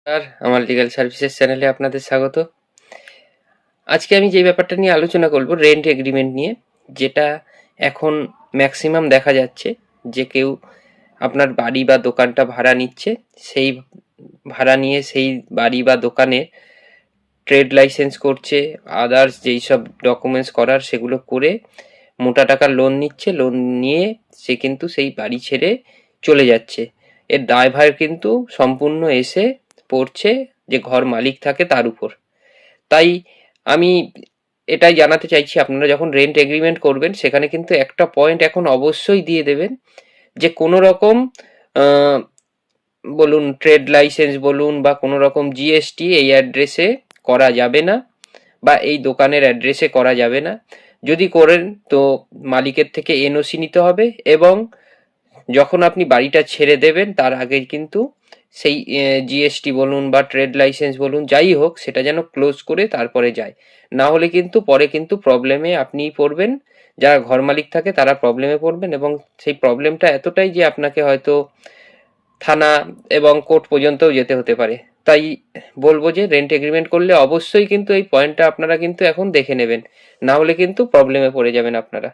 আর আমার legal services চ্যানেলে আপনাদের স্বাগত। আজকে আমি যে ব্যাপারটা নিয়ে আলোচনা করব রেন্ট এগ্রিমেন্ট নিয়ে, যেটা এখন ম্যাক্সিমাম দেখা যাচ্ছে যে কেউ আপনার বাড়ি বা দোকানটা ভাড়া নিচ্ছে, সেই ভাড়া নিয়ে সেই বাড়ি বা দোকানে ট্রেড লাইসেন্স করছে, আদার্স যেই সব ডকুমেন্টস করার সেগুলো করে মোটা টাকার লোন নিচ্ছে, লোন নিয়ে সে কিন্তু সেই বাড়ি ছেড়ে চলে যাচ্ছে। এর দায়ভার কিন্তু সম্পূর্ণ এসে পড়ছে যে ঘর মালিক থাকে তার উপর। তাই আমি এটাই জানাতে চাইছি, আপনারা যখন রেন্ট এগ্রিমেন্ট করবেন সেখানে কিন্তু একটা পয়েন্ট এখন অবশ্যই দিয়ে দেবেন যে কোনো রকম বলুন ট্রেড লাইসেন্স বলুন বা কোনো রকম জিএসটি এই অ্যাড্রেসে করা যাবে না, বা এই দোকানের অ্যাড্রেসে করা যাবে না। যদি করেন তো মালিকের থেকে এনওসি নিতে হবে, এবং যখন আপনি বাড়িটা ছেড়ে দেবেন তার আগে কিন্তু সেই জিএসটি বলুন বা ট্রেড লাইসেন্স বলুন যাই হোক সেটা যেন ক্লোজ করে তারপরে যায়। না হলে কিন্তু পরে কিন্তু প্রবলেমে আপনিই পড়বেন, যারা ঘর মালিক থাকে তারা প্রবলেমে পড়বেন, এবং সেই প্রবলেমটা এতটাই যে আপনাকে হয়তো থানা এবং কোর্ট পর্যন্তও যেতে হতে পারে। তাই বলবো যে রেন্ট এগ্রিমেন্ট করলে অবশ্যই কিন্তু এই পয়েন্টটা আপনারা কিন্তু এখন দেখে নেবেন, না হলে কিন্তু প্রবলেমে পড়ে যাবেন আপনারা।